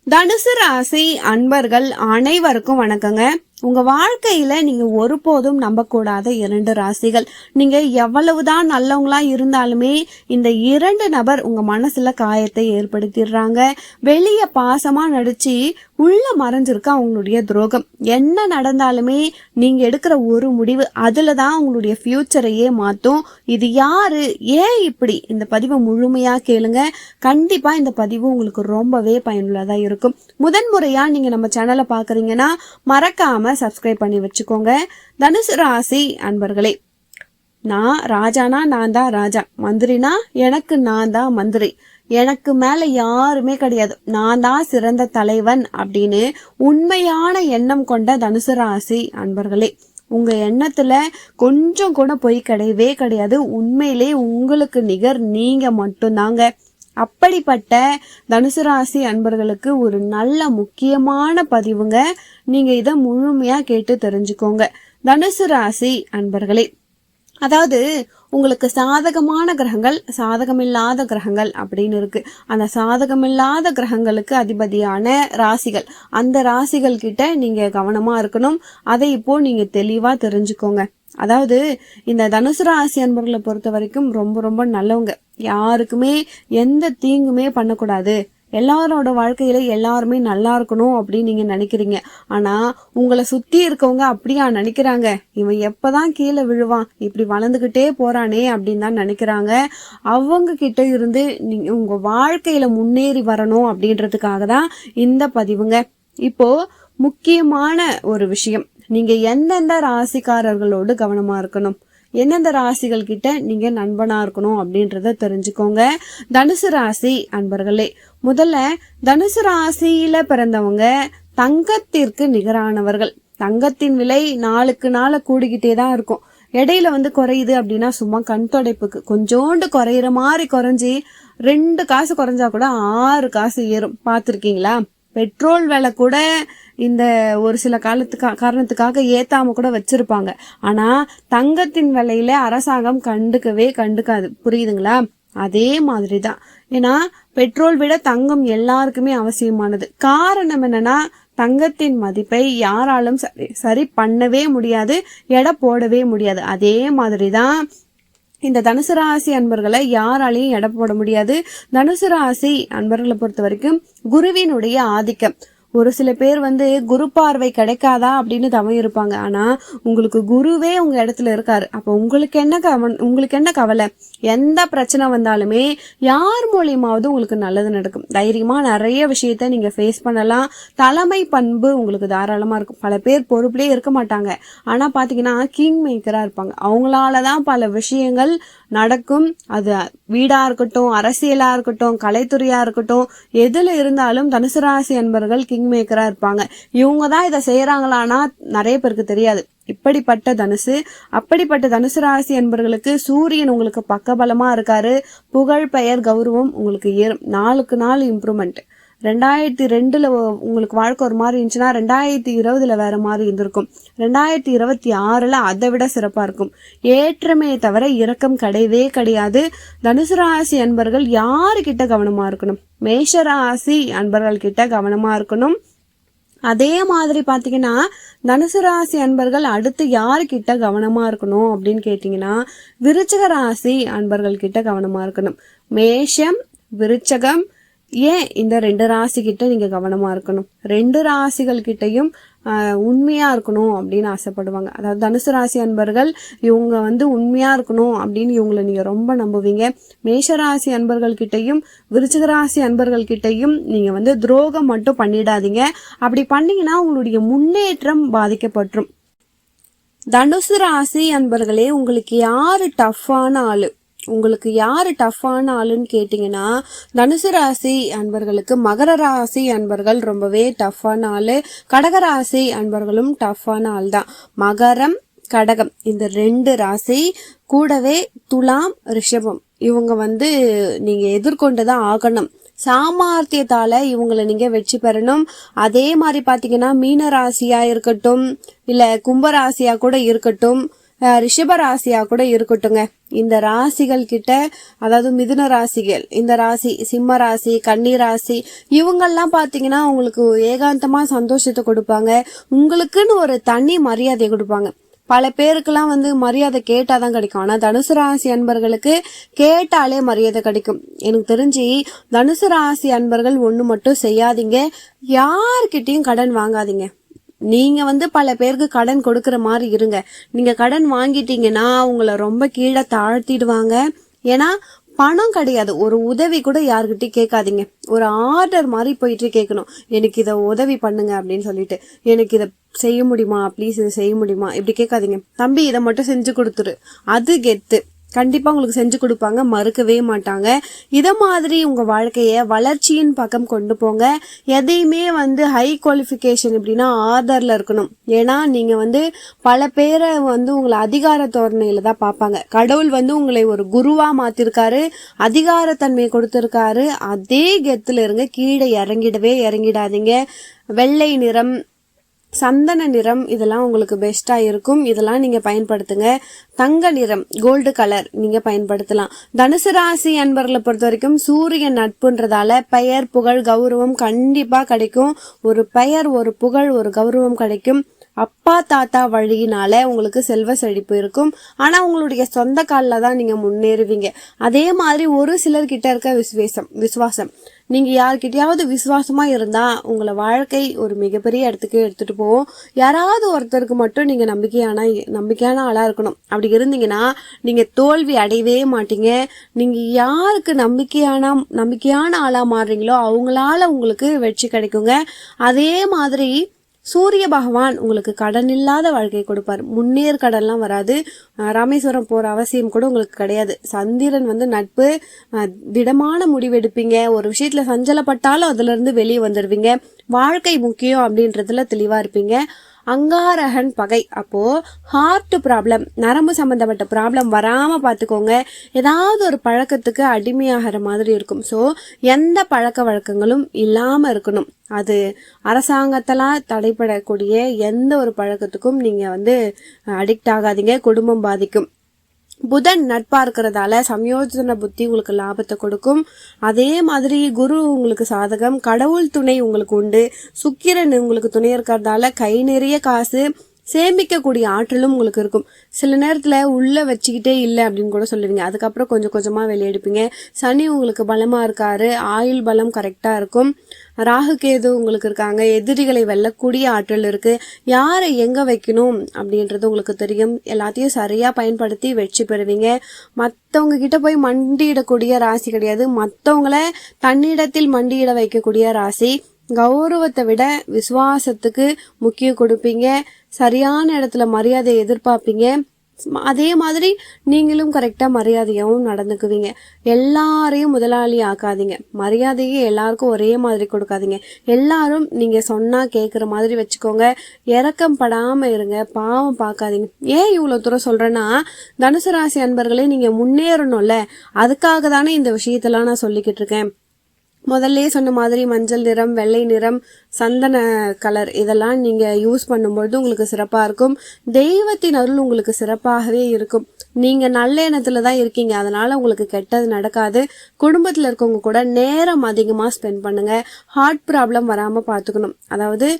தனுசு ராசி அன்பர்கள் அனைவருக்கும் வணக்கங்க. உங்க வாழ்க்கையில நீங்க ஒருபோதும் நம்பக்கூடாத 2 ராசிகள். நீங்க எவ்வளவுதான் நல்லவங்களா இருந்தாலுமே இந்த 2 நபர் உங்க மனசுல காயத்தை ஏற்படுத்திடுறாங்க. வெளிய பாசமா நடிச்சு உள்ள மறைஞ்சிருக்க அவங்களுடைய துரோகம். என்ன நடந்தாலுமே நீங்க எடுக்கிற ஒரு முடிவு அதுலதான் உங்களுடைய ஃபியூச்சரையே மாத்தும். இது யாரு, ஏன் இப்படி? இந்த பதிவை முழுமையா கேளுங்க. கண்டிப்பா இந்த பதிவு உங்களுக்கு ரொம்பவே பயனுள்ளதா இருக்கும். முதன்முறையா நீங்க நம்ம சேனலை பாக்குறீங்கன்னா மறக்காம சப்ஸ்கிரைப் பண்ணி வச்சுக்கோங்க. தனுசு ராசி அன்பர்களே, நான் ராஜானா நான் தான் ராஜா, மந்திரினா எனக்கு நான் தான் மந்திரி, எனக்கு மேல யாருமே கிடையாது, நான் தான் சிறந்த தலைவன் அப்படின்னு உண்மையான எண்ணம் கொண்ட தனுசு ராசி அன்பர்களே, உங்க எண்ணத்துல கொஞ்சம் கூட பொய் கிடையவே கிடையாது. உண்மையிலே உங்களுக்கு நிகர் நீங்க மட்டும்தாங்க. அப்படிப்பட்ட தனுசு ராசி அன்பர்களுக்கு ஒரு நல்ல முக்கியமான பதிவுங்க. நீங்க இதை முழுமையா கேட்டு தெரிஞ்சுக்கோங்க. தனுசு ராசி அன்பர்களே, அதாவது உங்களுக்கு சாதகமான கிரகங்கள், சாதகமில்லாத கிரகங்கள் அப்படின்னு இருக்கு. அந்த சாதகமில்லாத கிரகங்களுக்கு அதிபதியான ராசிகள், அந்த ராசிகள் கிட்ட நீங்க கவனமா இருக்கணும். அதை இப்போ நீங்க தெளிவா தெரிஞ்சுக்கோங்க. அதாவது இந்த தனுசு ராசி அன்பர்களை பொறுத்த வரைக்கும் ரொம்ப ரொம்ப நல்லவங்க. யாருக்குமே எந்த தீங்குமே பண்ணக்கூடாது, எல்லாரோட வாழ்க்கையில எல்லாருமே நல்லா இருக்கணும் அப்படின்னு நீங்க நினைக்கிறீங்க. ஆனா உங்களை சுத்தி இருக்கவங்க அப்படியா நினைக்கிறாங்க? இவன் எப்பதான் கீழே விழுவான், இப்படி வளர்ந்துகிட்டே போறானே அப்படின்னு தான் நினைக்கிறாங்க. அவங்க கிட்ட இருந்து நீங்க உங்க வாழ்க்கையில முன்னேறி வரணும் அப்படின்றதுக்காக தான் இந்த பதிவுங்க. இப்போ முக்கியமான ஒரு விஷயம், நீங்க எந்தெந்த ராசிக்காரர்களோடு கவனமா இருக்கணும், எந்தெந்த ராசிகள் கிட்ட நீங்க நண்பனா இருக்கணும் அப்படின்றத தெரிஞ்சுக்கோங்க. தனுசு ராசி அன்பர்களே, முதல்ல தனுசு ராசியில பிறந்தவங்க தங்கத்திற்கு நிகரானவர்கள். தங்கத்தின் விலை நாளுக்கு நாள் கூடிக்கிட்டே தான் இருக்கும். இடையில குறையுது அப்படின்னா சும்மா கண் தொடைப்புக்கு கொஞ்சோண்டு குறையிற மாதிரி குறைஞ்சி 2 காசு குறைஞ்சா கூட 6 காசு ஏறும். பார்த்துருக்கீங்களா? பெட்ரோல் விலை கூட இந்த ஒரு சில காரணத்துக்காக ஏத்தாம கூட வச்சிருப்பாங்க. ஆனா தங்கத்தின் விலையில அரசாங்கம் கண்டுக்காது. புரியுதுங்களா? அதே மாதிரிதான். ஏன்னா பெட்ரோல் விட தங்கம் எல்லாருக்குமே அவசியமானது. காரணம் என்னன்னா, தங்கத்தின் மதிப்பை யாராலும் சரி பண்ணவே முடியாது, எடை போடவே முடியாது. அதே மாதிரிதான் இந்த தனுசு ராசி அன்பர்களை யாராலையும் எடை போட முடியாது. தனுசு ராசி அன்பர்களை பொறுத்த வரைக்கும் குருவினுடைய ஆதிக்கம். ஒரு சில பேர் குரு பார்வை கிடைக்காதா அப்படின்னு தவம் இருப்பாங்க. ஆனா உங்களுக்கு குருவே உங்க இடத்துல இருக்காரு. அப்ப உங்களுக்கு என்ன கவலை? எந்த பிரச்சனை வந்தாலுமே யார் மூலியமாவது உங்களுக்கு நல்லது நடக்கும். தைரியமா நிறைய விஷயத்த நீங்க ஃபேஸ் பண்ணலாம். தலைமை பண்பு உங்களுக்கு தாராளமா இருக்கும். பல பேர் பொறுப்புலயே இருக்க மாட்டாங்க. ஆனா பாத்தீங்கன்னா கிங் மேக்கரா இருப்பாங்க. அவங்களாலதான் பல விஷயங்கள் நடக்கும். அது வீடா இருக்கட்டும், அரசியலா இருக்கட்டும், கலைத்துறையா இருக்கட்டும், எதுல இருந்தாலும் தனுசு ராசி அன்பர்கள் கிங் மேக்கரா இருப்பாங்க. இவங்க தான் இதை செய்யறாங்களான்னா நிறைய பேருக்கு தெரியாது. அப்படிப்பட்ட தனுசு ராசி அன்பர்களுக்கு சூரியன் உங்களுக்கு பக்கபலமா இருக்காரு. புகழ், பெயர், கௌரவம் உங்களுக்கு ஏறும். நாளுக்கு நாள் இம்ப்ரூவ்மெண்ட். 2002 உங்களுக்கு வாழ்க்கை ஒரு மாதிரி இருந்துச்சுன்னா 2020 வேற மாதிரி இருந்திருக்கும். 2026 அதை விட சிறப்பா இருக்கும். ஏற்றமே தவிர இறக்கம் கிடையவே கிடையாது. தனுசு ராசி அன்பர்கள் யாருக்கிட்ட கவனமா இருக்கணும்? மேஷ ராசி அன்பர்கள் கிட்ட கவனமா இருக்கணும். அதே மாதிரி பாத்தீங்கன்னா தனுசு ராசி அன்பர்கள் அடுத்து யாருக்கிட்ட கவனமா இருக்கணும் அப்படின்னு கேட்டீங்கன்னா விருச்சிக ராசி அன்பர்கள் கிட்ட கவனமா இருக்கணும். மேஷம், விருச்சகம், ஏன் இந்த 2 ராசி கிட்ட நீங்க கவனமா இருக்கணும். 2 ராசிகள் கிட்டையும் உண்மையா இருக்கணும் அப்படின்னு ஆசைப்படுவாங்க. அதாவது தனுசு ராசி அன்பர்கள் இவங்க உண்மையா இருக்கணும் அப்படின்னு இவங்களை நீங்க ரொம்ப நம்புவீங்க. மேஷராசி அன்பர்கள் கிட்டையும் விருச்சிக ராசி அன்பர்கள் கிட்டையும் நீங்க துரோகம் மட்டும் பண்ணிடாதீங்க. அப்படி பண்ணீங்கன்னா உங்களுடைய முன்னேற்றம் பாதிக்கப்பட்டுரும். தனுசு ராசி அன்பர்களே, உங்களுக்கு யாரு டஃப்பான ஆளுன்னு கேட்டீங்கன்னா தனுசு ராசி அன்பர்களுக்கு மகர ராசி அன்பர்கள் ரொம்பவே டஃப்பான ஆளு. கடகராசி அன்பர்களும் டஃப்பான ஆள் தான். மகரம், கடகம் இந்த 2 ராசி கூடவே துலாம், ரிஷபம் இவங்க நீங்க எதிர்கொண்டுதான் ஆகணும். சாமர்த்தியத்தால இவங்களை நீங்க வெற்றி பெறணும். அதே மாதிரி பாத்தீங்கன்னா மீன ராசியா இருக்கட்டும், இல்ல கும்பராசியா கூட இருக்கட்டும், ரிஷப ராசியா கூட இருக்கட்டுங்க. இந்த ராசிகள் கிட்ட, அதாவது மிதுன ராசிகள், இந்த ராசி, சிம்ம ராசி, கன்னி ராசி, இவங்கெல்லாம் பாத்தீங்கன்னா உங்களுக்கு ஏகாந்தமா சந்தோஷத்தை கொடுப்பாங்க. உங்களுக்குன்னு ஒரு தனி மரியாதை கொடுப்பாங்க. பல பேருக்கெல்லாம் மரியாதை கேட்டாதான் கிடைக்கும். ஆனா தனுசு ராசி அன்பர்களுக்கு கேட்டாலே மரியாதை கிடைக்கும். எனக்கு தெரிஞ்சு தனுசு ராசி அன்பர்கள் ஒண்ணு மட்டும் செய்யாதீங்க, யார்கிட்டயும் கடன் வாங்காதீங்க. நீங்க பல பேருக்கு கடன் கொடுக்கற மாதிரி இருங்க. நீங்க கடன் வாங்கிட்டீங்கன்னா உங்களை ரொம்ப கீழே தாழ்த்திடுவாங்க. ஏன்னா பணம் கிடையாது. ஒரு உதவி கூட யாருக்கிட்டையும் கேட்காதீங்க. ஒரு ஆர்டர் மாதிரி போயிட்டு கேட்கணும். எனக்கு இதை உதவி பண்ணுங்க அப்படின்னு சொல்லிட்டு, எனக்கு இதை செய்ய முடியுமா, ப்ளீஸ் இதை செய்ய முடியுமா, இப்படி கேட்காதீங்க. தம்பி இதை மட்டும் செஞ்சு கொடுத்துரு, அது கெத்து. கண்டிப்பா உங்களுக்கு செஞ்சு கொடுப்பாங்க, மறுக்கவே மாட்டாங்க. இத மாதிரி உங்க வாழ்க்கைய வளர்ச்சியின் பக்கம் கொண்டு போங்க. எதையுமே ஹை குவாலிஃபிகேஷன் இப்படின்னா ஆர்டர்ல இருக்கணும். ஏன்னா நீங்க பல பேரை உங்களை அதிகார தோரணையில தான் பார்ப்பாங்க. கடவுள் உங்களை ஒரு குருவா மாத்திருக்காரு, அதிகாரத்தன்மையை கொடுத்திருக்காரு. அதே கெத்துல இருங்க, கீழே இறங்கிடாதீங்க. வெள்ளை நிறம், சந்தன நிறம் இதெல்லாம் உங்களுக்கு பெஸ்டா இருக்கும். இதெல்லாம் நீங்க பயன்படுத்துங்க. தங்க நிறம், கோல்டு கலர் நீங்க பயன்படுத்தலாம். தனுசு ராசி அன்பர்களை பொறுத்த வரைக்கும் சூரியன் நட்புன்றதால பெயர், புகழ், கௌரவம் கண்டிப்பா கிடைக்கும். ஒரு பெயர், ஒரு புகழ், ஒரு கௌரவம் கிடைக்கும். அப்பா தாத்தா வழியினால உங்களுக்கு செல்வ செழிப்பு இருக்கும். ஆனா உங்களுடைய சொந்த காலில் தான் நீங்க முன்னேறுவீங்க. அதே மாதிரி ஒரு சிலர்கிட்ட இருக்க விசுவாசம், நீங்க யார்கிட்டயாவது விசுவாசமா இருந்தா உங்களை வாழ்க்கை ஒரு மிகப்பெரிய இடத்துக்கு எடுத்துட்டு போவோம். யாராவது ஒருத்தருக்கு மட்டும் நீங்க நம்பிக்கையான ஆளா இருக்கணும். அப்படி இருந்தீங்கன்னா நீங்க தோல்வி அடையவே மாட்டீங்க. நீங்க யாருக்கு நம்பிக்கையான ஆளா மாறுறீங்களோ அவங்களால உங்களுக்கு வெற்றி கிடைக்குங்க. அதே மாதிரி சூரிய பகவான் உங்களுக்கு கடன் இல்லாத வாழ்க்கை கொடுப்பார். முன்னேறு கடன்லாம் வராது. ராமேஸ்வரம் போற அவசியம் கூட உங்களுக்கு கிடையாது. சந்திரன் நட்பு, திடமான முடிவெடுப்பீங்க. ஒரு விஷயத்துல சஞ்சலப்பட்டாலும் அதுல இருந்து வெளியே வந்துடுவீங்க. வாழ்க்கை முக்கியம் அப்படின்றதுல தெளிவா இருப்பீங்க. அங்காரகன் பகை, அப்போ ஹார்ட் ப்ராப்ளம், நரம்பு சம்பந்தப்பட்ட ப்ராப்ளம் வராம பாத்துக்கோங்க. ஏதாவது ஒரு பழக்கத்துக்கு அடிமையாகிற மாதிரி இருக்கும். ஸோ எந்த பழக்க வழக்கங்களும் இல்லாம இருக்கணும். அது அரசாங்கத்தெல்லாம் தடைப்படக்கூடிய எந்த ஒரு பழக்கத்துக்கும் நீங்க அடிக்ட் ஆகாதீங்க. குடும்பம் பாதிக்கும். புதன் நட்பா இருக்கிறதால சமயோஜன புத்தி உங்களுக்கு லாபத்தை கொடுக்கும். அதே மாதிரி குரு உங்களுக்கு சாதகம், கடவுள் துணை உங்களுக்கு உண்டு. சுக்கிரன் உங்களுக்கு துணை இருக்கிறதால கை நிறைய காசு சேமிக்கக்கூடிய ஆற்றலும் உங்களுக்கு இருக்கும். சில நேரத்துல உள்ள வச்சுக்கிட்டே இல்லை அப்படின்னு கூட சொல்லுவீங்க. அதுக்கப்புறம் கொஞ்சம் கொஞ்சமா வெளியெடுப்பீங்க. சனி உங்களுக்கு பலமா இருக்காரு, ஆயுள் பலம் கரெக்டா இருக்கும். ராகு கேது உங்களுக்கு இருக்காங்க, எதிரிகளை வெல்லக்கூடிய ஆற்றல் இருக்கு. யாரை எங்க வைக்கணும் அப்படின்றது உங்களுக்கு தெரியும். எல்லாத்தையும் சரியா பயன்படுத்தி வெற்றி பெறுவீங்க. மத்தவங்க கிட்ட போய் மண்டியிடக்கூடிய ராசி கிடையாது, மத்தவங்கள தன்னிடத்தில் மண்டியிட வைக்கக்கூடிய ராசி. கௌரவத்தை விட விசுவாசத்துக்கு முக்கியம் கொடுப்பீங்க. சரியான இடத்துல மரியாதை எதிர்பார்ப்பீங்க. அதே மாதிரி நீங்களும் கரெக்டா மரியாதையாவும் நடந்துக்குவீங்க. எல்லாரையும் முதலாளி ஆக்காதீங்க. மரியாதையை எல்லாருக்கும் ஒரே மாதிரி கொடுக்காதீங்க. எல்லாரும் நீங்க சொன்னா கேக்குற மாதிரி வச்சுக்கோங்க. இரக்கம் படாம இருங்க, பாவம் பார்க்காதீங்க. ஏன் இவ்வளவு தூரம் சொல்றேன்னா, தனுசு ராசி அன்பர்களே நீங்க முன்னேறணும்ல, அதுக்காக தானே இந்த விஷயத்தெல்லாம் நான் சொல்லிக்கிட்டு இருக்கேன். முதல்ல சொன்ன மாதிரி மஞ்சள் நிறம், வெள்ளை நிறம், சந்தன கலர் இதெல்லாம் நீங்க யூஸ் பண்ணும்போது உங்களுக்கு சிறப்பா இருக்கும். தெய்வத்தின் அருள் உங்களுக்கு சிறப்பாகவே இருக்கும். நீங்க நல்ல எண்ணத்துல தான் இருக்கீங்க, அதனால உங்களுக்கு கெட்டது நடக்காது. குடும்பத்துல இருக்கவங்க கூட நேரம் அதிகமா ஸ்பெண்ட் பண்ணுங்க. ஹார்ட் ப்ராப்ளம் வராம பாத்துக்கணும். அதாவது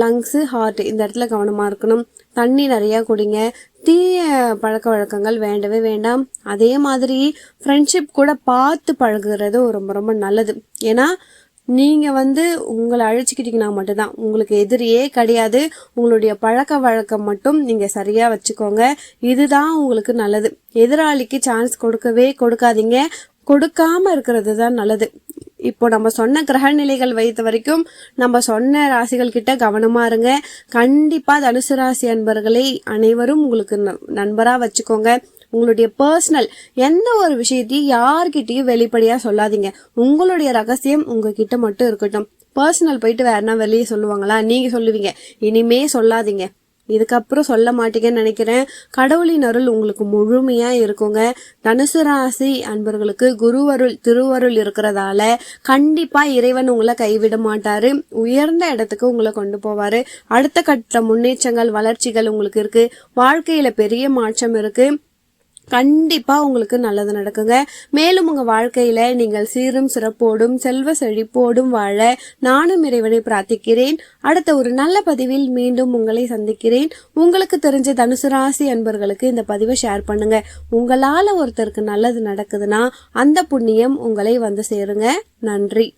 லங்ஸ், ஹார்ட் இந்த இடத்துல கவனமா இருக்கணும். தண்ணி நிறைய குடிங்க. தீய பழக்க வழக்கங்கள் வேண்டவே வேண்டாம். அதே மாதிரி ஃப்ரெண்ட்ஷிப் கூட பார்த்து பழகுறது ரொம்ப ரொம்ப நல்லது. ஏன்னா நீங்க உங்களை அழைச்சிக்கிட்டீங்கன்னா மட்டும்தான், உங்களுக்கு எதிரியே கிடையாது. உங்களுடைய பழக்க வழக்கம் மட்டும் நீங்க சரியா வச்சுக்கோங்க. இதுதான் உங்களுக்கு நல்லது. எதிராளிக்கு சான்ஸ் கொடுக்கவே கொடுக்காதீங்க. கொடுக்காம இருக்கிறது தான் நல்லது. இப்போ நம்ம சொன்ன கிரக நிலைகள் வைத்த வரைக்கும் நம்ம சொன்ன ராசிகள் கிட்ட கவனமா இருங்க. கண்டிப்பா தனுசு ராசி அன்பர்களை அனைவரும் உங்களுக்கு நண்பரா வச்சுக்கோங்க. உங்களுடைய பர்சனல் எந்த ஒரு விஷயத்தையும் யார்கிட்டயும் வெளிப்படையா சொல்லாதீங்க. உங்களுடைய ரகசியம் உங்ககிட்ட மட்டும் இருக்கட்டும். பர்சனல் போயிட்டு வேறனா வெளியே சொல்லுவாங்களா? நீங்க சொல்லுவீங்க. இனிமே சொல்லாதீங்க. இதுக்கப்புறம் சொல்ல மாட்டீங்கன்னு நினைக்கிறேன். கடவுளின் அருள் உங்களுக்கு முழுமையா இருக்குங்க. தனுசு ராசி அன்பர்களுக்கு குருவருள் திருவருள் இருக்கிறதால கண்டிப்பா இறைவன் உங்களை கைவிட மாட்டாரு. உயர்ந்த இடத்துக்கு உங்களை கொண்டு போவாரு. அடுத்த கட்ட முன்னேற்றங்கள் வளர்ச்சிகள் உங்களுக்கு இருக்கு. வாழ்க்கையில பெரிய மாற்றம் இருக்கு. கண்டிப்பா உங்களுக்கு நல்லது நடக்குங்க. மேலும் உங்க வாழ்க்கையில நீங்கள் சீரும் சிறப்போடும் செல்வ செழிப்போடும் வாழ நானும் இறைவனை பிரார்த்திக்கிறேன். அடுத்த ஒரு நல்ல பதிவில் மீண்டும் உங்களை சந்திக்கிறேன். உங்களுக்கு தெரிஞ்ச தனுசு ராசி அன்பர்களுக்கு இந்த பதிவை ஷேர் பண்ணுங்க. உங்களால ஒருத்தருக்கு நல்லது நடக்குதுன்னா அந்த புண்ணியம் உங்களை வந்து சேருங்க. நன்றி.